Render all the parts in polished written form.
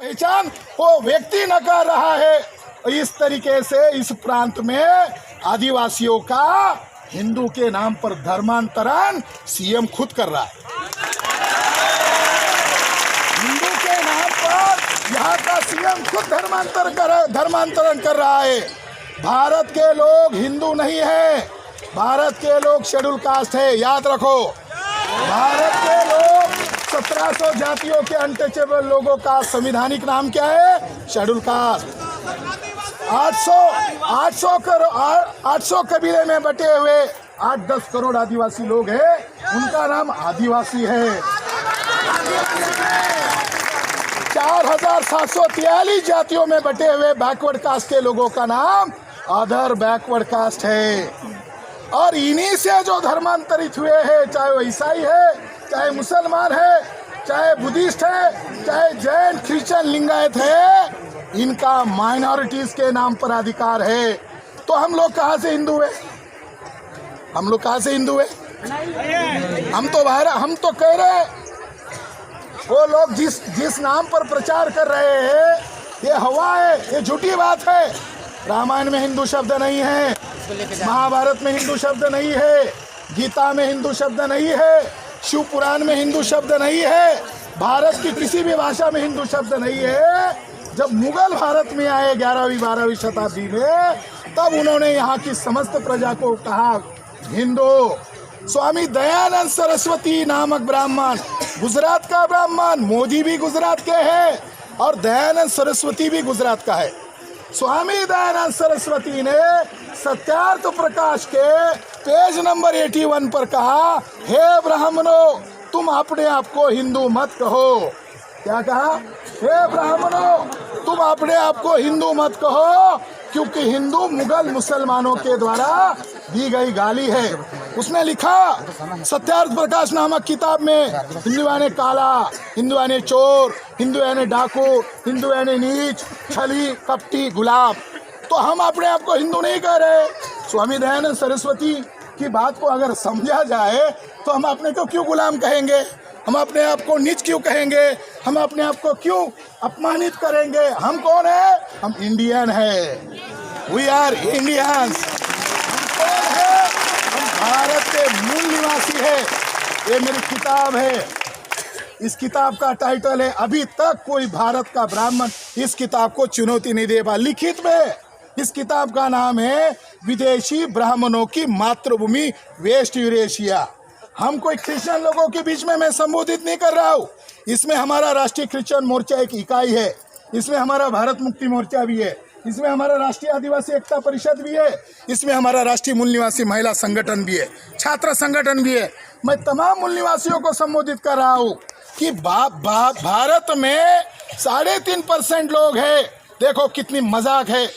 पहचान वो व्यक्ति न कर रहा है। इस तरीके से इस प्रांत में आदिवासियों का हिंदू के नाम पर धर्मांतरण सीएम खुद कर रहा है। हिंदू के नाम पर यहाँ का सीएम खुद धर्मांतरण कर रहा है। भारत के लोग हिंदू नहीं है, भारत के लोग शेड्यूल कास्ट है, याद रखो। भारत के लोग 1700 जातियों के अनटचेबल लोगों का संवैधानिक नाम क्या है? Schedule caste. 800 कबीले में बटे हुए 8-10 करोड़ आदिवासी लोग हैं, उनका नाम आदिवासी है। 4743 जातियों में बटे हुए बैकवर्ड कास्ट के लोगों का नाम अदर बैकवर्ड कास्ट है। और इन्हीं से जो धर्मांतरित हुए हैं, चाहे वो ईसाई है, चाहे मुसलमान है, चाहे बुद्धिस्ट है, चाहे जैन, क्रिश्चियन, लिंगायत है, इनका माइनॉरिटीज के नाम पर अधिकार है। तो हम लोग कहाँ से हिंदू है? हम लोग कहाँ से हिंदू है? हम तो कह रहे हैं, वो लोग जिस नाम पर प्रचार कर रहे हैं ये हवा है, ये झूठी बात है। रामायण में हिंदू शब्द नहीं है, महाभारत में हिंदू शब्द नहीं है, गीता में हिंदू शब्द नहीं है, शिव पुराण में हिंदू शब्द नहीं है, भारत की किसी भी भाषा में हिंदू शब्द नहीं है। जब मुगल भारत में आए 11वीं-12वीं शताब्दी में, तब उन्होंने यहाँ की समस्त प्रजा को कहा हिंदू। स्वामी दयानंद सरस्वती नामक ब्राह्मण, गुजरात का ब्राह्मण, मोदी भी गुजरात के हैं और दयानंद सरस्वती भी गुजरात का है। स्वामी दयानंद सरस्वती ने सत्यार्थ प्रकाश के पेज नंबर 81 पर कहा, हे ब्राह्मणों, तुम अपने आप को हिंदू मत कहो। क्या कहा? हे ब्राह्मणों, तुम अपने आप को हिंदू मत कहो, क्योंकि हिंदू मुगल मुसलमानों के द्वारा दी गई गाली है। उसने लिखा सत्यार्थ प्रकाश नामक किताब में, हिंदू यानी काला, हिंदू यानी चोर, हिंदू यानी डाकू, हिंदू यानी नीच, छली, कपटी, गुलाब। तो हम अपने आप को हिंदू नहीं कह रहे। स्वामी दयानंद सरस्वती की बात को अगर समझा जाए तो हम अपने को क्यों गुलाम कहेंगे? हम अपने आप को नीच क्यों कहेंगे? हम अपने आप को क्यों अपमानित करेंगे? हम कौन है? हम इंडियन है। We are Indians. हम कौन है? हम भारत के मूल निवासी है। ये मेरी किताब है, इस किताब का टाइटल है, अभी तक कोई भारत का ब्राह्मण इस किताब को चुनौती नहीं दे पाया। लिखित में इस किताब का नाम है विदेशी ब्राह्मणों की मातृभूमि वेस्ट यूरेशिया। हम कोई क्रिश्चियन लोगों के बीच में मैं संबोधित नहीं कर रहा हूँ। इसमें हमारा राष्ट्रीय क्रिश्चियन मोर्चा एक इकाई है, इसमें हमारा भारत मुक्ति मोर्चा भी है, इसमें हमारा राष्ट्रीय आदिवासी एकता परिषद भी है, इसमें हमारा राष्ट्रीय मूल निवासी महिला संगठन भी है, छात्र संगठन भी है। मैं तमाम मूल निवासियों को संबोधित कर रहा हूँ कि भारत में 3.5% लोग हैं। देखो कितनी मजाक है।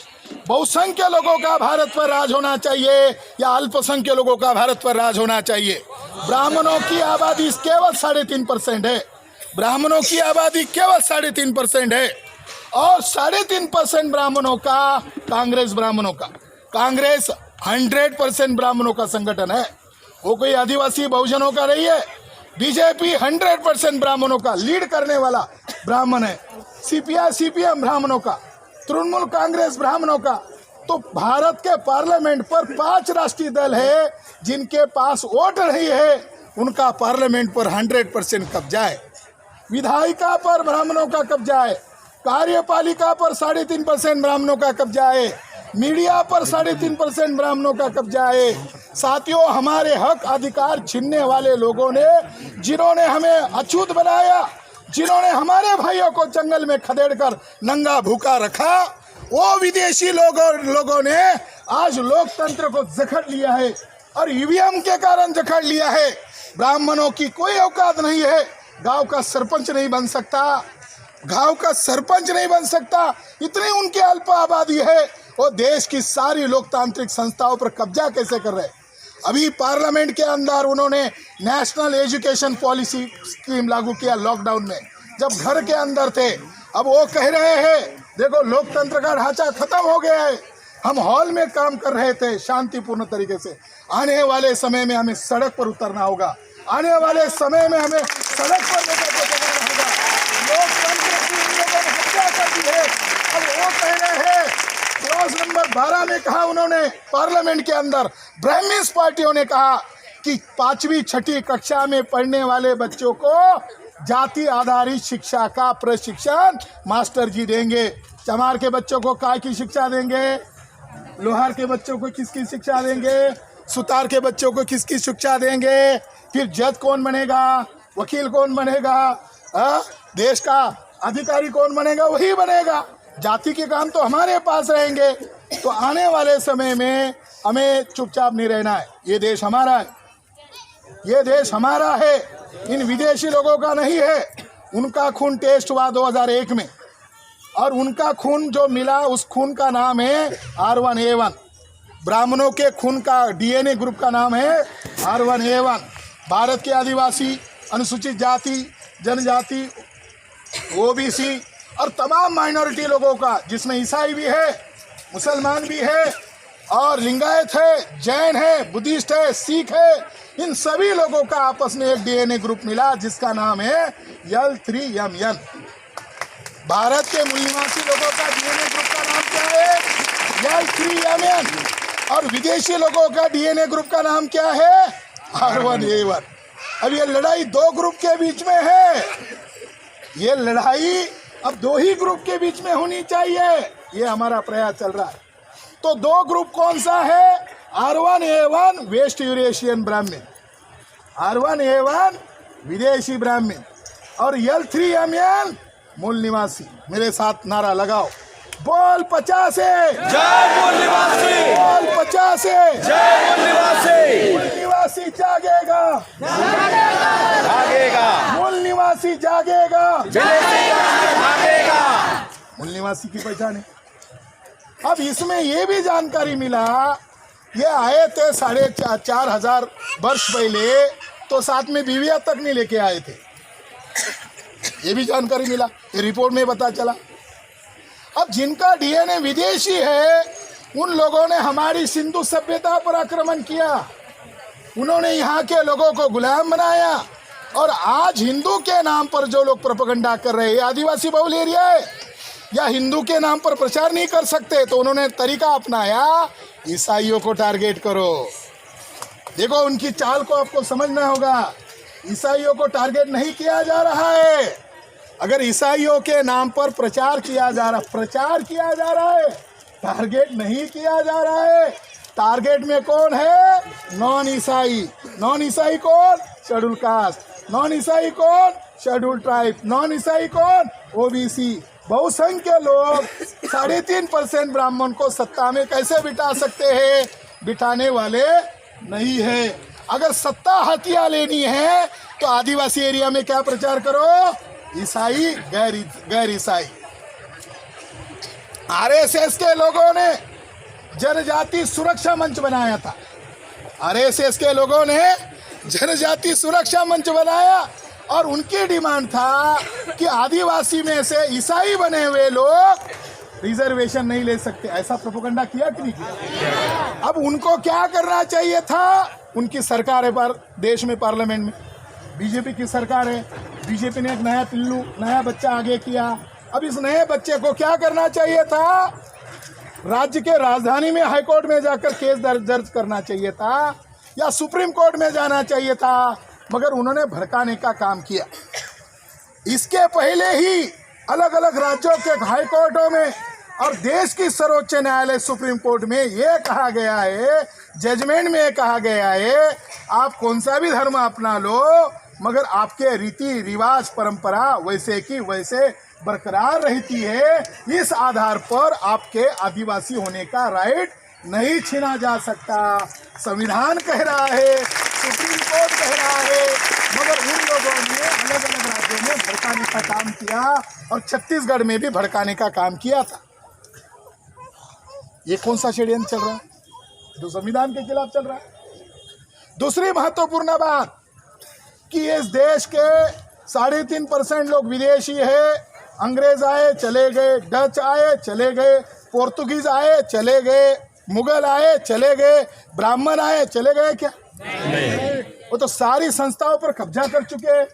बहुसंख्य लोगों का भारत पर राज होना चाहिए या अल्पसंख्य लोगों का भारत पर राज होना चाहिए? ब्राह्मणों की आबादी केवल 3.5% है। ब्राह्मणों की आबादी केवल 3.5% है और 3.5% ब्राह्मणों का कांग्रेस कांग्रेस 100% ब्राह्मणों का संगठन है। वो कोई आदिवासी बहुजनों का नहीं है। बीजेपी 100% ब्राह्मणों का लीड करने वाला ब्राह्मण है। सीपीएम ब्राह्मणों का, तृणमूल कांग्रेस ब्राह्मणों का। तो भारत के पार्लियामेंट पर 5 राष्ट्रीय दल है जिनके पास वोट नहीं है, उनका पार्लियामेंट पर 100% कब्जा है। विधायिका पर ब्राह्मणों का कब्जा है, कार्यपालिका पर 3.5% ब्राह्मणों का कब्जा है, मीडिया पर 3.5% ब्राह्मणों का कब्जा है। साथियों, हमारे हक अधिकार छीनने वाले लोगों ने, जिन्होंने हमें अछूत बनाया, जिन्होंने हमारे भाइयों को जंगल में खदेड़कर नंगा भूखा रखा, वो विदेशी लोगों ने आज लोकतंत्र को जकड़ लिया है और ईवीएम के कारण जकड़ लिया है। ब्राह्मणों की कोई औकात नहीं है, गांव का सरपंच नहीं बन सकता, इतनी उनकी अल्प आबादी है। वो देश की सारी लोकतांत्रिक संस्थाओं पर कब्जा कैसे कर रहे हैं? अभी पार्लियामेंट के अंदर उन्होंने नेशनल एजुकेशन पॉलिसी स्कीम लागू किया लॉकडाउन में, जब घर के अंदर थे। अब वो कह रहे हैं देखो लोकतंत्र का ढांचा खत्म हो गया है। हम हॉल में काम कर रहे थे शांतिपूर्ण तरीके से। आने वाले समय में हमें सड़क पर उतरना होगा, आने वाले समय में हमें सड़क पर लेकर के जाना होगा। लोकतंत्र की इन लोगों ने हत्या 2012 में कहा उन्होंने पार्लियामेंट के अंदर, ब्राह्मण्स पार्टियों ने कहा कि 5वीं 6ठी कक्षा में पढ़ने वाले बच्चों को जाति आधारित शिक्षा का प्रशिक्षण मास्टर जी देंगे। चमार के बच्चों को काय की शिक्षा देंगे, लोहार के बच्चों को किसकी शिक्षा देंगे, सुतार के बच्चों को किसकी शिक्षा देंगे, फिर जज कौन बनेगा, वकील कौन बनेगा, देश का अधिकारी कौन बनेगा, वही बनेगा। जाति के काम तो हमारे पास रहेंगे। तो आने वाले समय में हमें चुपचाप नहीं रहना है। ये देश हमारा है, ये देश हमारा है, इन विदेशी लोगों का नहीं है। उनका खून टेस्ट हुआ 2001 में और उनका खून जो मिला उस खून का नाम है R1A1। ब्राह्मणों के खून का DNA ग्रुप का नाम है R1A1। भारत के आदिवासी, अनुसूचित जाति, जनजाति, OBC और तमाम माइनॉरिटी लोगों का, जिसमें ईसाई भी है, मुसलमान भी है और लिंगायत है, जैन है, बुद्धिस्ट है, सिख है, इन सभी लोगों का आपस में एक DNA ग्रुप मिला जिसका नाम है L3MN। भारत के मूल निवासी लोगों का DNA ग्रुप का नाम क्या है? L3MN। और विदेशी लोगों का DNA ग्रुप का नाम क्या है? R1A1। अब ये लड़ाई 2 ग्रुप के बीच में है, ये लड़ाई अब 2 ही ग्रुप के बीच में होनी चाहिए। ये हमारा प्रयास चल रहा है। तो 2 ग्रुप कौन सा है? R1A1 वेस्ट यूरेशियन ब्राह्मण, R1A1 विदेशी ब्राह्मण और L3MN मूल निवासी। मेरे साथ नारा लगाओ, बोल 50 जय मूल निवासी, बोल 50 जय मूल निवासी। मूल निवासी जागेगा, भागेगा, मूल निवासी जागेगा, भागेगा। मूल निवासी की पहचान है। अब इसमें ये भी जानकारी मिला, ये आए थे 4,500 वर्ष पहले, तो साथ में बीवियां तक नहीं लेके आए थे। ये भी जानकारी मिला, ये रिपोर्ट में पता चला। अब जिनका DNA विदेशी है, उन लोगों ने हमारी सिंधु सभ्यता पर आक्रमण किया, उन्होंने यहाँ के लोगों को गुलाम बनाया। और आज हिंदू के नाम पर जो लोग प्रोपेगेंडा कर रहे हैं, आदिवासी बहुल एरिया है या हिंदू के नाम पर प्रचार नहीं कर सकते, तो उन्होंने तरीका अपनाया, ईसाइयों को टारगेट करो। देखो उनकी चाल को आपको समझना होगा। ईसाइयों को टारगेट नहीं किया जा रहा है। अगर ईसाइयों के नाम पर प्रचार किया जा रहा है, टारगेट नहीं किया जा रहा है। टारगेट में कौन है? नॉन ईसाई। नॉन ईसाई कौन? Schedule caste. नॉन ईसाई कौन? Schedule tribe. नॉन ईसाई कौन? OBC। बहुसंख्य लोग 3.5% ब्राह्मण को सत्ता में कैसे बिठा सकते हैं? बिठाने वाले नहीं है। अगर सत्ता हथिया लेनी है तो आदिवासी एरिया में क्या प्रचार करो? ईसाई, गैर ईसाई। RSS के लोगों ने जनजाति सुरक्षा मंच बनाया था। RSS के लोगों ने जनजाति सुरक्षा मंच बनाया और उनकी डिमांड था कि आदिवासी में से ईसाई बने हुए लोग रिजर्वेशन नहीं ले सकते। ऐसा प्रोपेगेंडा किया कि नहीं किया? अब उनको क्या करना चाहिए था? उनकी सरकार है पर देश में, पार्लियामेंट में बीजेपी की सरकार है। बीजेपी ने एक नया पिल्लू, नया बच्चा आगे किया। अब इस नए बच्चे को क्या करना चाहिए था? राज्य के राजधानी में हाईकोर्ट में जाकर केस दर्ज करना चाहिए था या सुप्रीम कोर्ट में जाना चाहिए था, मगर उन्होंने भड़काने का काम किया। इसके पहले ही अलग अलग राज्यों के हाईकोर्टों में और देश की सर्वोच्च न्यायालय सुप्रीम कोर्ट में ये कहा गया है, जजमेंट में ये कहा गया है, आप कौन सा भी धर्म अपना लो, मगर आपके रीति रिवाज परंपरा वैसे की वैसे बरकरार रहती है। इस आधार पर आपके आदिवासी होने का राइट नहीं छीना जा सकता। संविधान कह रहा है, सुप्रीम कोर्ट कह रहा है, मगर उन लोगों ने अलग अलग राज्यों में भड़काने का काम किया और छत्तीसगढ़ में भी भड़काने का काम किया था। ये कौन सा षड्यंत्र चल रहा है जो संविधान के खिलाफ चल रहा है? दूसरी महत्वपूर्ण बात कि इस देश के 3.5% लोग विदेशी है। अंग्रेज आए चले गए, डच आए चले गए, पोर्तुगीज आए चले गए, मुगल आए चले गए, ब्राह्मण आए चले गए क्या? नहीं। वो तो सारी संस्थाओं पर कब्जा कर चुके हैं।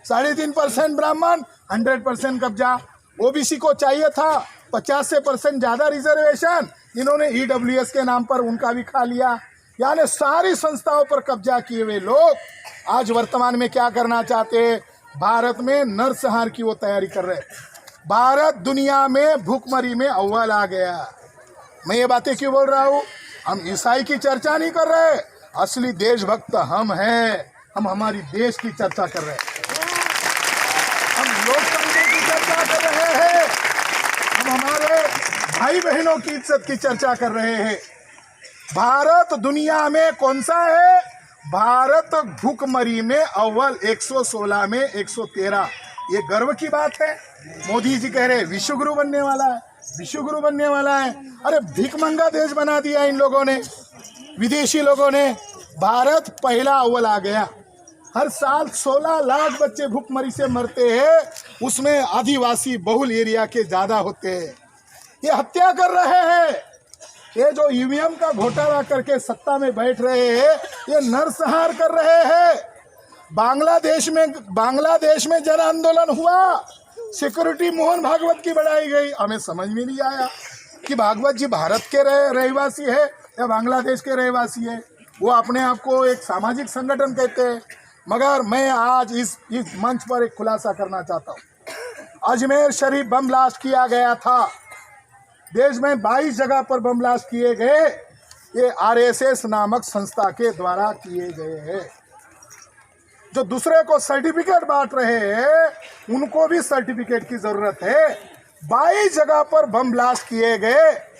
3.5% ब्राह्मण, 100% कब्जा। OBC को चाहिए था 50% ज़्यादा रिजर्वेशन इन्होंने EWS के नाम पर उनका भी खा लिया। यानी सारी संस्थाओं पर कब्जा किए हुए लोग आज वर्तमान में क्या करना चाहते हैं? भारत में नरसंहार की वो तैयारी कर रहे हैं। भारत दुनिया में भूखमरी में अव्वल आ गया। मैं ये बातें क्यों बोल रहा हूँ? हम ईसाई की चर्चा नहीं कर रहे, असली देशभक्त हम हैं। हम हमारी देश की चर्चा कर रहे हैं, हम लोकतंत्र की चर्चा कर रहे हैं, हम हमारे भाई बहनों की इज्जत की चर्चा कर रहे हैं। भारत दुनिया में कौन सा है? भारत भूखमरी में अव्वल, 116 में 113। ये गर्व की बात है। मोदी जी कह रहे विश्व गुरु बनने वाला है, विश्व गुरु बनने वाला है। अरे भिखमंगा देश बना दिया इन लोगों ने, विदेशी लोगों ने। भारत पहला अव्वल आ गया। हर साल 16 लाख बच्चे भूखमरी से मरते हैं, उसमें आदिवासी बहुल एरिया के ज़्यादा होते हैं। ये हत्या कर रहे हैं। ये जो ईवीएम का घोटाला करके सत्ता में बैठ रहे हैं, ये नरसंहार कर रहे हैं। बांग्लादेश में जन आंदोलन हुआ, सिक्योरिटी मोहन भागवत की बढ़ाई गई। हमें समझ में नहीं आया कि भागवत जी भारत के रहवासी है या बांग्लादेश के रहवासी है। वो अपने आप को एक सामाजिक संगठन कहते हैं। मगर मैं आज इस मंच पर एक खुलासा करना चाहता हूँ। अजमेर शरीफ बम ब्लास्ट किया गया था। देश में 22 जगह पर बम ब्लास्ट किए गए। ये RSS नामक संस्था के द्वारा किए गए हैं। जो दूसरे को सर्टिफिकेट बांट रहे हैं, उनको भी सर्टिफिकेट की जरूरत है। 22 जगह पर बम ब्लास्ट किए गए।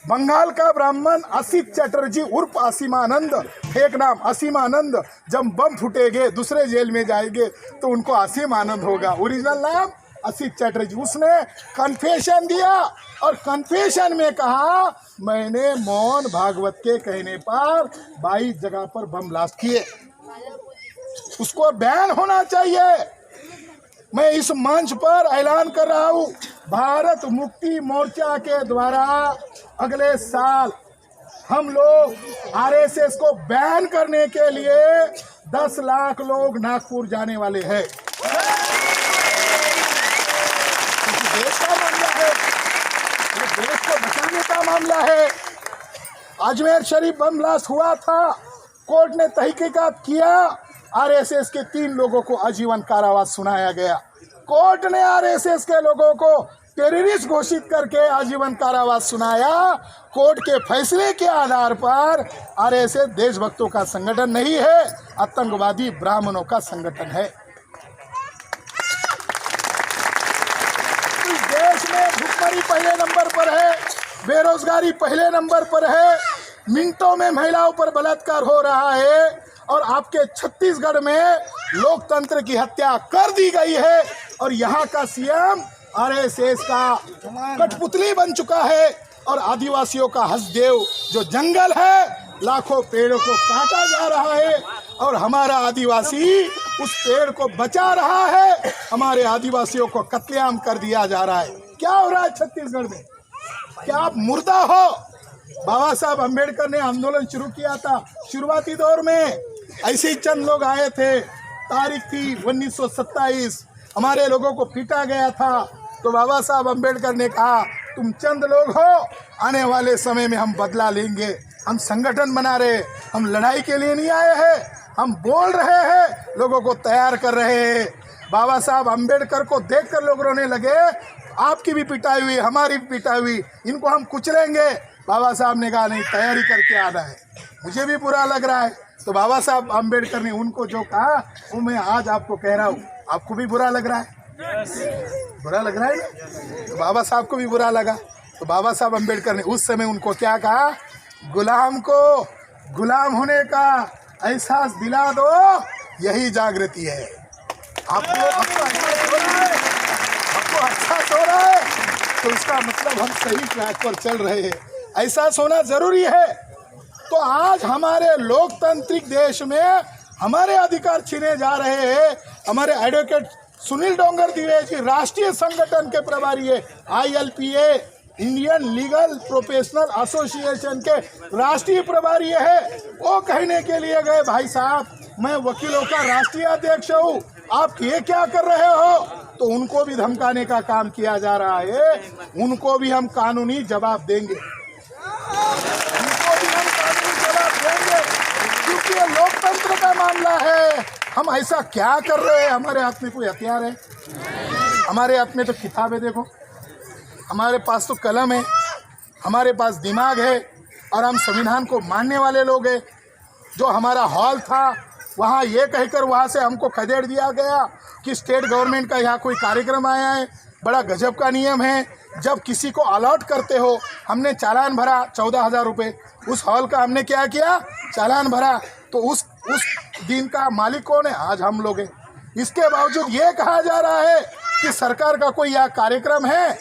बंगाल का ब्राह्मण असित चटर्जी उर्फ असीमानंद, एक नाम असीमानंद, जब बम फूटेंगे दूसरे जेल में जाएंगे तो उनको असीम आनंद होगा। ओरिजिनल नाम असित चटर्जी। उसने कन्फेशन दिया और कन्फेशन में कहा मैंने मोहन भागवत के कहने पर 22 जगह पर बम ब्लास्ट किए। उसको बैन होना चाहिए। मैं इस मंच पर ऐलान कर रहा हूँ, भारत मुक्ति मोर्चा के द्वारा अगले साल हम लोग RSS को बैन करने के लिए 10 लाख लोग नागपुर जाने वाले हैं। देश का मामला है, देश को बचाने का मामला है। अजमेर शरीफ बम ब्लास्ट हुआ था, कोर्ट ने तहकीकात किया, RSS के 3 लोगों को आजीवन कारावास सुनाया गया। कोर्ट ने RSS के लोगों को टेररिस्ट घोषित करके आजीवन कारावास सुनाया। कोर्ट के फैसले के आधार पर RSS देशभक्तों का संगठन नहीं है, आतंकवादी ब्राह्मणों का संगठन है। इस देश में भूखमरी पहले नंबर पर है, बेरोजगारी पहले नंबर पर है, मिनटों में महिलाओं पर बलात्कार हो रहा है और आपके छत्तीसगढ़ में लोकतंत्र की हत्या कर दी गई है और यहाँ का CM RSS का कठपुतली बन चुका है और आदिवासियों का हसदेव जो जंगल है, लाखों पेड़ों को काटा जा रहा है और हमारा आदिवासी उस पेड़ को बचा रहा है। हमारे आदिवासियों को कत्लेआम कर दिया जा रहा है। क्या हो रहा है छत्तीसगढ़ में? क्या आप मुर्दा हो? बाबा साहब अम्बेडकर ने आंदोलन शुरू किया था। शुरुआती दौर में ऐसे ही चंद लोग आए थे, तारीख थी 1927, हमारे लोगों को पीटा गया था। तो बाबा साहब अम्बेडकर ने कहा तुम चंद लोग हो, आने वाले समय में हम बदला लेंगे। हम संगठन बना रहे, हम लड़ाई के लिए नहीं आए हैं, हम बोल रहे हैं, लोगों को तैयार कर रहे हैं। बाबा साहब अम्बेडकर को देखकर लोग रोने लगे, आपकी भी पिटाई हुई, हमारी भी पिटाई हुई, इनको हम कुचलेंगे। बाबा साहब ने कहा नहीं, तैयारी करके आना है। मुझे भी बुरा लग रहा है। तो बाबा साहब अम्बेडकर ने उनको जो कहा वो मैं आज आपको कह रहा हूँ। आपको भी बुरा लग रहा है? बुरा लग रहा है ना? तो बाबा साहब को भी बुरा लगा। तो बाबा साहब अम्बेडकर ने उस समय उनको क्या कहा? गुलाम को गुलाम होने का एहसास दिला दो, यही जागृति है। आपको एहसास हो रहा है तो इसका मतलब हम सही ट्रैक पर चल रहे हैं। एहसास होना जरूरी है। तो आज हमारे लोकतांत्रिक देश में हमारे अधिकार छीने जा रहे हैं। हमारे एडवोकेट सुनील डोंगर द्विवेदी जी राष्ट्रीय संगठन के प्रभारी है, ILPA Indian legal professional association के राष्ट्रीय प्रभारी है। वो कहने के लिए गए भाई साहब मैं वकीलों का राष्ट्रीय अध्यक्ष हूँ, आप ये क्या कर रहे हो? तो उनको भी धमकाने का काम किया जा रहा है। उनको भी हम कानूनी जवाब देंगे, क्योंकि ये लोकतंत्र का मामला है। हम ऐसा क्या कर रहे हैं? हमारे हाथ में कोई हथियार है? हमारे हाथ में तो किताब है, देखो हमारे पास तो कलम है, हमारे पास दिमाग है, और हम संविधान को मानने वाले लोग हैं। जो हमारा हॉल था वहाँ ये कहकर वहाँ से हमको खदेड़ दिया गया कि स्टेट गवर्नमेंट का यहाँ कोई कार्यक्रम आया है। बड़ा गजब का नियम है, जब किसी को अलॉट करते हो, हमने चालान भरा 14,000 रुपये, उस हॉल का हमने क्या किया, चालान भरा, तो उस दिन का मालिक कौन है? आज हम लोग हैं। इसके बावजूद ये कहा जा रहा है कि सरकार का कोई यहाँ कार्यक्रम है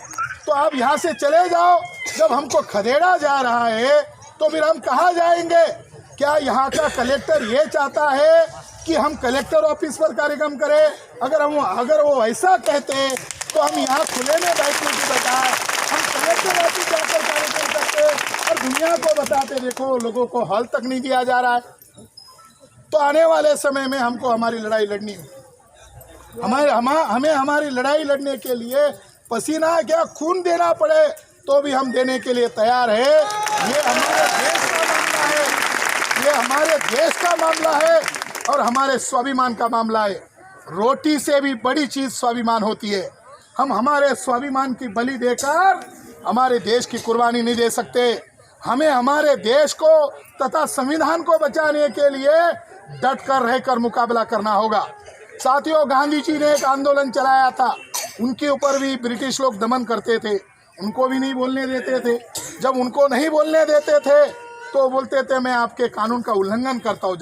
तो आप यहाँ से चले जाओ। जब हमको खदेड़ा जा रहा है तो फिर हम कहाँ जाएंगे? क्या यहाँ का कलेक्टर ये चाहता है कि हम कलेक्टर ऑफिस पर कार्यक्रम करें? अगर वो ऐसा कहते तो हम यहाँ खुले में बैठने की बजाय हम कलेक्टर ऑफिस जाकर कार्यक्रम करते और दुनिया को बताते, देखो लोगों को हॉल तक नहीं दिया जा रहा है। तो आने वाले समय में हमको हमारी लड़ाई लड़नी है। हमें हमारी लड़ाई लड़ने के लिए पसीना क्या खून देना पड़े तो भी हम देने के लिए तैयार है। ये हमारे देश का मामला है, ये हमारे देश का मामला है और हमारे स्वाभिमान का मामला है। रोटी से भी बड़ी चीज़ स्वाभिमान होती है। हम हमारे स्वाभिमान की बलि देकर हमारे देश की कुर्बानी नहीं दे सकते। हमें हमारे देश को तथा संविधान को बचाने के लिए डट कर रहकर मुकाबला करना होगा। साथियों, गांधी जी ने एक आंदोलन चलाया था, उनके ऊपर भी ब्रिटिश लोग दमन करते थे, उनको भी नहीं बोलने देते थे। जब उनको नहीं बोलने देते थे तो बोलते थे मैं आपके कानून का उल्लंघन करता हूँ,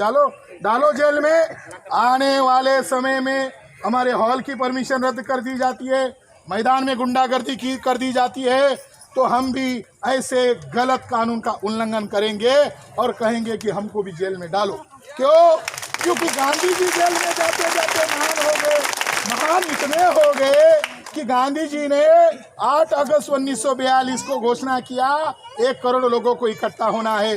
डालो जेल में। आने वाले समय में हमारे हॉल की परमिशन रद्द कर दी जाती है, मैदान में गुंडागर्दी कर दी जाती है, तो हम भी ऐसे गलत कानून का उल्लंघन करेंगे और कहेंगे कि हमको भी जेल में डालो। क्यों? क्योंकि गांधी जी जेल में जाते जाते महान हो गए, महान इतने हो गए कि गांधी जी ने 8 अगस्त 1942 को घोषणा किया 1 करोड़ लोगों को इकट्ठा होना है।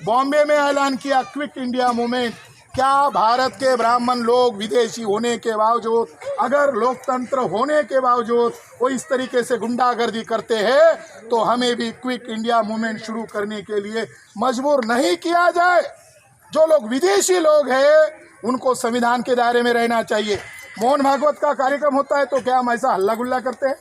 बॉम्बे में ऐलान किया क्विट इंडिया मूवमेंट। क्या भारत के ब्राह्मण लोग विदेशी होने के बावजूद, अगर लोकतंत्र होने के बावजूद वो इस तरीके से गुंडागर्दी करते हैं तो हमें भी क्विट इंडिया मूवमेंट शुरू करने के लिए मजबूर नहीं किया जाए। जो लोग विदेशी लोग हैं उनको संविधान के दायरे में रहना चाहिए। मोहन भागवत का कार्यक्रम होता है तो क्या हम ऐसा हल्ला गुल्ला करते हैं?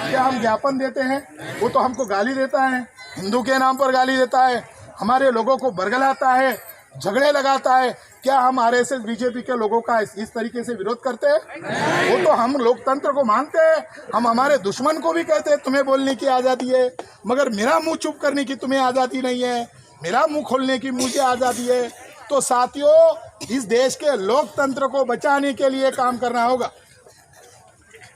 क्या हम ज्ञापन देते हैं? वो तो हमको गाली देता है, हिंदू के नाम पर गाली देता है, हमारे लोगों को बरगलाता है, झगड़े लगाता है। क्या हम आरएसएस बीजेपी के लोगों का इस तरीके से विरोध करते हैं? वो तो हम लोकतंत्र को मानते हैं। हम हमारे दुश्मन को भी कहते हैं तुम्हें बोलने की आज़ादी है, मगर मेरा मुंह चुप करने की तुम्हें आज़ादी नहीं है, मेरा मुंह खोलने की मुझे आज़ादी है। तो साथियों, इस देश के लोकतंत्र को बचाने के लिए काम करना होगा।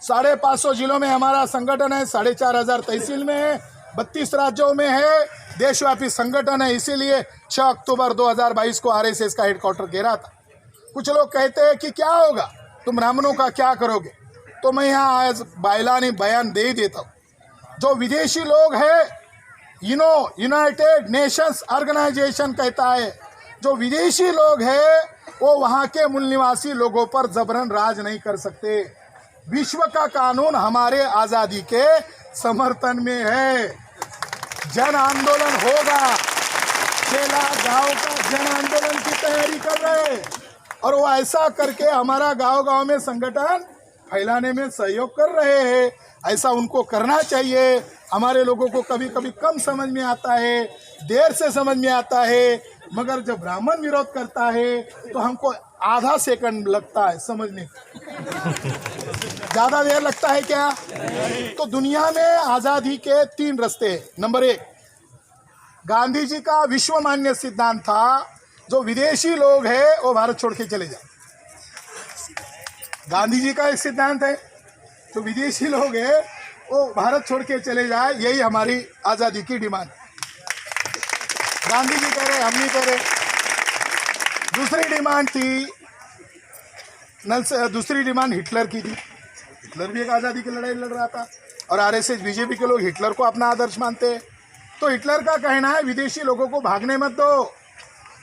550 जिलों में हमारा संगठन है, 4,500 तहसील में है, 32 राज्यों में है, देशव्यापी संगठन है। इसीलिए 6 अक्टूबर 2022 को आरएसएस का हेडक्वार्टर घेरा था। कुछ लोग कहते हैं कि क्या होगा, तुम ब्राह्मणों का क्या करोगे? तो मैं यहाँ आज बायलानी बयान दे ही देता हूँ। जो विदेशी लोग हैं, यूनाइटेड नेशंस ऑर्गेनाइजेशन कहता है, जो विदेशी लोग हैं वो वहाँ के मूल निवासी लोगों पर जबरन राज नहीं कर सकते। विश्व का कानून हमारे आज़ादी के समर्थन में है। जन आंदोलन होगा, चेला गांव का जन आंदोलन की तैयारी कर रहे हैं और वो ऐसा करके हमारा गांव-गांव में संगठन फैलाने में सहयोग कर रहे हैं। ऐसा उनको करना चाहिए। हमारे लोगों को कभी कभी कम समझ में आता है, देर से समझ में आता है, मगर जब ब्राह्मण विरोध करता है तो हमको आधा सेकंड लगता है समझने, ज़्यादा देर लगता है क्या? तो दुनिया में आज़ादी के 3 रास्ते हैं। नंबर 1, गांधी जी का विश्व मान्य सिद्धांत था, जो विदेशी लोग हैं वो भारत छोड़ के चले जाए। गांधी जी का एक सिद्धांत है, जो विदेशी लोग हैं वो भारत छोड़ के चले जाए, यही हमारी आज़ादी की डिमांड। गांधी जी कह रहे, हम नहीं कह रहे। दूसरी डिमांड थी, दूसरी डिमांड हिटलर की थी। हिटलर भी एक आज़ादी की लड़ाई लड़ रहा था और आरएसएस बीजेपी के लोग हिटलर को अपना आदर्श मानते हैं। तो हिटलर का कहना है विदेशी लोगों को भागने मत दो,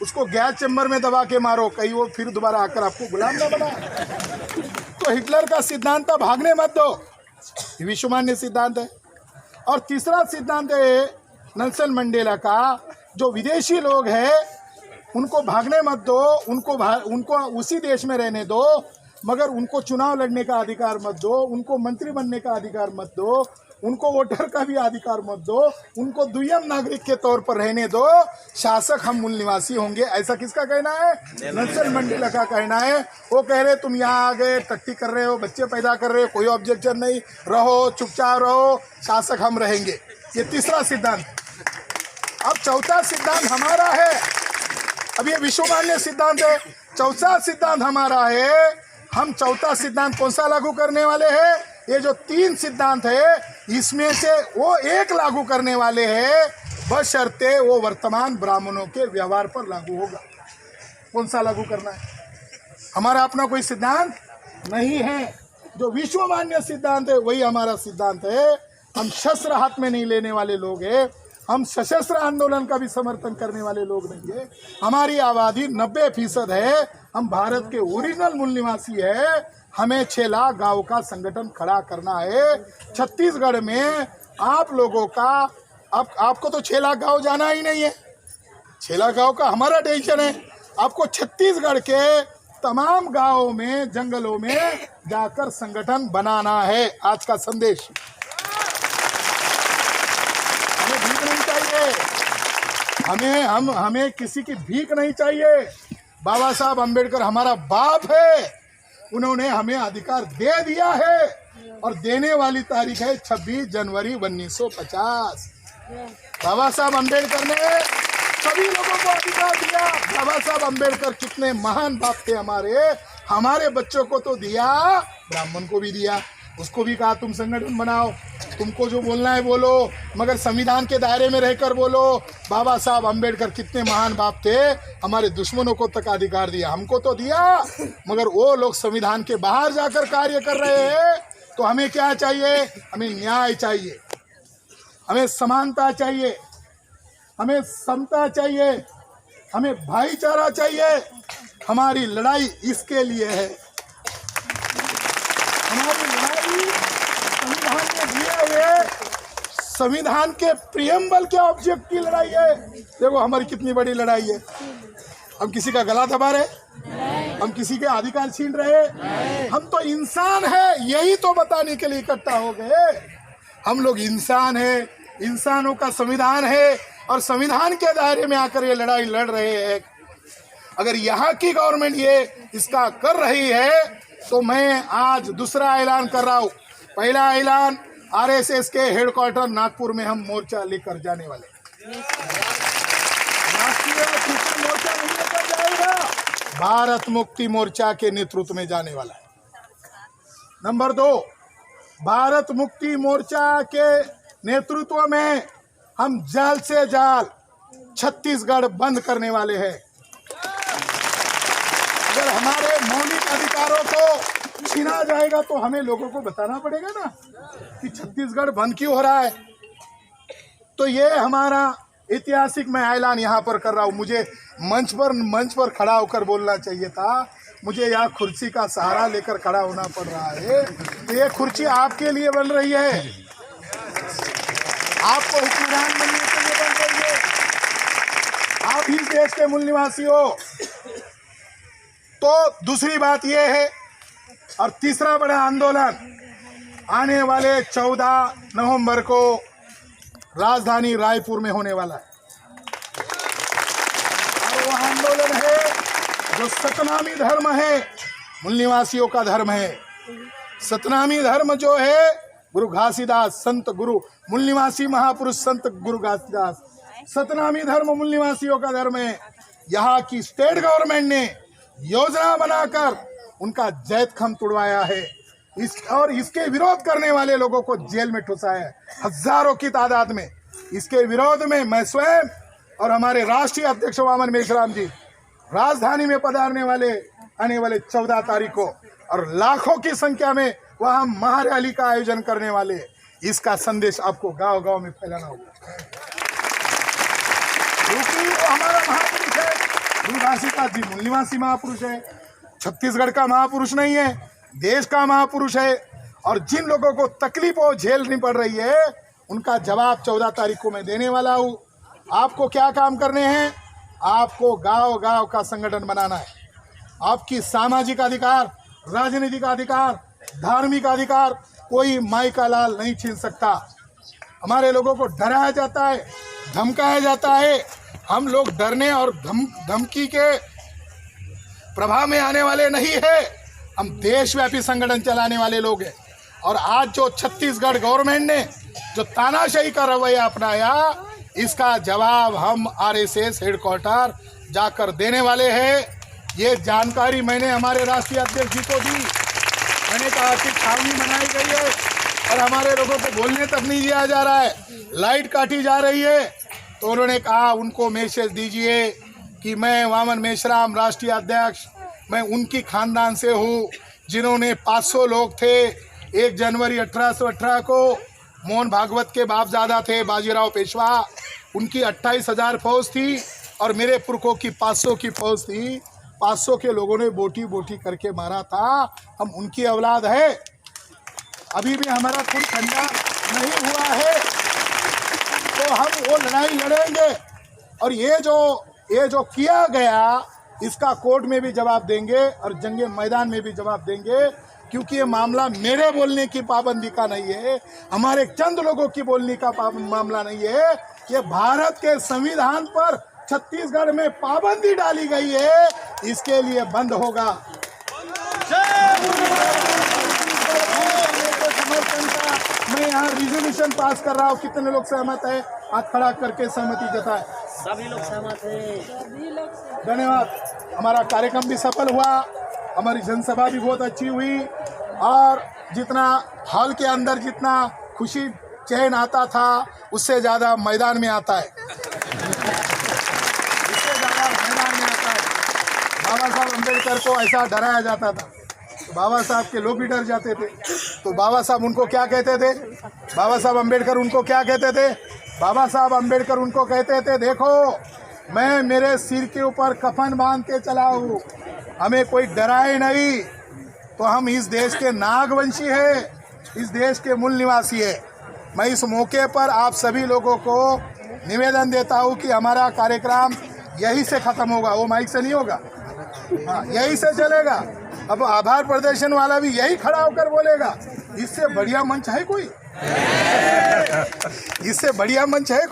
उसको गैस चैम्बर में दबा के मारो, कहीं वो फिर दोबारा आकर आपको गुलाम ना बना। तो हिटलर का सिद्धांत था भागने मत दो, विश्वमान्य सिद्धांत है। और तीसरा सिद्धांत है नेल्सन मंडेला का, जो विदेशी लोग हैं उनको भागने मत दो, उनको उसी देश में रहने दो, मगर उनको चुनाव लड़ने का अधिकार मत दो, उनको मंत्री बनने का अधिकार मत दो, उनको वोटर का भी अधिकार मत दो, उनको दुय्यम नागरिक के तौर पर रहने दो, शासक हम मूल निवासी होंगे। ऐसा किसका कहना है? नेल्सन मंडेला का कहना है। वो कह रहे तुम यहाँ आ गए, टट्टी कर रहे हो, बच्चे पैदा कर रहे हो, कोई ऑब्जेक्शन नहीं, रहो चुपचाप रहो, शासक हम रहेंगे। ये तीसरा सिद्धांत। अब चौथा सिद्धांत हमारा है, अब ये विश्वमान्य सिद्धांत है, चौथा सिद्धांत हमारा है। हम चौथा सिद्धांत कौन सा लागू करने वाले हैं? ये जो तीन सिद्धांत है इसमें से वो एक लागू करने वाले हैं, बशर्ते वो वर्तमान ब्राह्मणों के व्यवहार पर लागू होगा। कौन सा लागू करना है? हमारा अपना कोई सिद्धांत नहीं है, जो विश्वमान्य सिद्धांत है वही हमारा सिद्धांत है। हम शस्त्र हाथ में नहीं लेने वाले लोग हैं, हम सशस्त्र आंदोलन का भी समर्थन करने वाले लोग नहीं है। हमारी आबादी 90% है, हम भारत के ओरिजिनल मूल निवासी है। हमें 6 लाख गांव का संगठन खड़ा करना है। छत्तीसगढ़ में आप लोगों का, आपको तो 6 लाख गांव जाना ही नहीं है, 6 लाख गांव का हमारा डिसीजन है। आपको छत्तीसगढ़ के तमाम गांवों में, जंगलों में जाकर संगठन बनाना है। आज का संदेश, हमें भीख नहीं चाहिए, हमें किसी की भीख नहीं चाहिए। बाबा साहब अम्बेडकर हमारा बाप है, उन्होंने हमें अधिकार दे दिया है और देने वाली तारीख है 26 जनवरी 1950। बाबा साहब अम्बेडकर ने सभी लोगों को अधिकार दिया। बाबा साहब अम्बेडकर कितने महान बाप थे हमारे बच्चों को तो दिया, ब्राह्मण को भी दिया, उसको भी कहा तुम संगठन बनाओ, तुमको जो बोलना है बोलो, मगर संविधान के दायरे में रहकर बोलो। बाबा साहब अम्बेडकर कितने महान बाप थे, हमारे दुश्मनों को तक अधिकार दिया, हमको तो दिया, मगर वो लोग संविधान के बाहर जाकर कार्य कर रहे हैं। तो हमें क्या चाहिए? हमें न्याय चाहिए, हमें समानता चाहिए, हमें समता चाहिए, हमें भाईचारा चाहिए। हमारी लड़ाई इसके लिए है, हमारी लड़ाई संविधान में दिए हुए संविधान के प्रियम्बल के ऑब्जेक्ट की लड़ाई है। देखो हमारी कितनी बड़ी लड़ाई है। हम किसी का गला दबा रहे, हम किसी के अधिकार छीन रहे, हम तो इंसान है, यही तो बताने के लिए इकट्ठा हो गए। हम लोग इंसान है, इंसानों का संविधान है और संविधान के दायरे में आकर ये लड़ाई लड़ रहे हैं। अगर यहाँ की गवर्नमेंट ये इसका कर रही है तो मैं आज दूसरा ऐलान कर रहा हूँ। पहला ऐलान, आरएसएस के हेडक्वार्टर नागपुर में हम मोर्चा लेकर जाने वाले। राष्ट्रीय सूचना मोर्चा नहीं लेकर जाएगा, भारत मुक्ति मोर्चा के नेतृत्व में जाने वाला है। नंबर 2, भारत मुक्ति मोर्चा के नेतृत्व में हम जल्द से जल्द छत्तीसगढ़ बंद करने वाले हैं। अगर हमारे मौलिक अधिकारों को छीना जाएगा तो हमें लोगों को बताना पड़ेगा ना कि छत्तीसगढ़ बंद क्यों हो रहा है। तो ये हमारा ऐतिहासिक मैं ऐलान यहाँ पर कर रहा हूँ। मुझे मंच पर खड़ा होकर बोलना चाहिए था, मुझे यहाँ कुर्सी का सहारा लेकर खड़ा होना पड़ रहा है। तो ये कुर्सी आपके लिए बन रही है, आपको हुक्मरान बनने के लिए बन रही है, आप ही देश के मूल निवासी हो। तो दूसरी बात यह है, और तीसरा बड़ा आंदोलन आने वाले 14 नवंबर को राजधानी रायपुर में होने वाला है। और वह आंदोलन है जो सतनामी धर्म है, मूल निवासियों का धर्म है। सतनामी धर्म जो है गुरु घासीदास, संत गुरु मूल निवासी महापुरुष संत गुरु घासीदास, सतनामी धर्म मूल निवासियों का धर्म है। यहाँ की स्टेट गवर्नमेंट ने योजना बनाकर उनका जैत खम तुड़वाया है, और इसके विरोध करने वाले लोगों को जेल में ठुसाया है, हजारों की तादाद में। इसके विरोध में मैं स्वयं और हमारे राष्ट्रीय अध्यक्ष वामन मेघराम जी राजधानी में पधारने वाले आने वाले 14 तारीख को, और लाखों की संख्या में वहाँ महारैली का आयोजन करने वाले। इसका संदेश आपको गांव गांव में फैलाना होगा, क्योंकि वो हमारा महापुरुष है। गुरु घासीदास जी मूल निवासी महापुरुष है, छत्तीसगढ़ का महापुरुष नहीं है। देश का महापुरुष है और जिन लोगों को तकलीफों झेलनी पड़ रही है उनका जवाब 14 तारीख को मैं देने वाला हूँ। आपको क्या काम करने हैं? आपको गांव-गांव का संगठन बनाना है। आपकी सामाजिक अधिकार, राजनीतिक अधिकार, धार्मिक अधिकार कोई माई का लाल नहीं छीन सकता। हमारे लोगों को डराया जाता है, धमकाया जाता है। हम लोग डरने और धमकी के प्रभाव में आने वाले नहीं है। हम देशव्यापी संगठन चलाने वाले लोग हैं। और आज जो छत्तीसगढ़ गवर्नमेंट ने जो तानाशाही का रवैया अपनाया, इसका जवाब हम आरएसएस हेडक्वार्टर जाकर देने वाले हैं। ये जानकारी मैंने हमारे राष्ट्रीय अध्यक्ष जी को दी। मैंने कहा कि छावनी बनाई गई है और हमारे लोगों को बोलने तक नहीं दिया जा रहा है, लाइट काटी जा रही है। तो उन्होंने कहा उनको मैसेज दीजिए कि मैं वामन मेश्राम राष्ट्रीय अध्यक्ष, मैं उनकी खानदान से हूँ जिन्होंने 500 लोग थे 1 जनवरी 1818 को मोहन भागवत के बापजादा थे बाजीराव पेशवा, उनकी 28,000 फौज थी और मेरे पुरखों की 500 की फौज थी। 500 के लोगों ने बोटी बोटी करके मारा था। हम उनकी औलाद है। अभी भी हमारा खून ठंडा नहीं हुआ है, तो हम वो लड़ाई लड़ेंगे। और ये जो किया गया इसका कोर्ट में भी जवाब देंगे और जंगे मैदान में भी जवाब देंगे, क्योंकि ये मामला मेरे बोलने की पाबंदी का नहीं है, हमारे चंद लोगों की बोलने का मामला नहीं है। ये भारत के संविधान पर छत्तीसगढ़ में पाबंदी डाली गई है, इसके लिए बंद होगा। समर्थन का मैं यहाँ रिजोल्यूशन पास कर रहा हूँ। कितने लोग सहमत है? हाथ खड़ा करके सहमति जताए। सभी लोग सहमत हैं। धन्यवाद। हमारा कार्यक्रम भी सफल हुआ, हमारी जनसभा भी बहुत अच्छी हुई और जितना हॉल के अंदर जितना खुशी चैन आता था उससे ज़्यादा मैदान में आता है, उससे ज़्यादा मैदान में आता है। बाबा साहब अम्बेडकर को ऐसा डराया जाता था तो बाबा साहब के लोग भी डर जाते थे। तो बाबा साहब उनको क्या कहते थे? बाबा साहब अम्बेडकर उनको क्या कहते थे? बाबा साहब अम्बेडकर उनको कहते थे, देखो मैं मेरे सिर के ऊपर कफन बांध के चला हूँ, हमें कोई डराए नहीं। तो हम इस देश के नागवंशी है, इस देश के मूल निवासी है। मैं इस मौके पर आप सभी लोगों को निवेदन देता हूँ कि हमारा कार्यक्रम यहीं से ख़त्म होगा, वो माइक से नहीं होगा, हाँ यहीं से चलेगा। अब आभार प्रदर्शन वाला भी यही खड़ा होकर बोलेगा। इससे बढ़िया मंच है कोई? इससे बढ़िया मंच है कोई?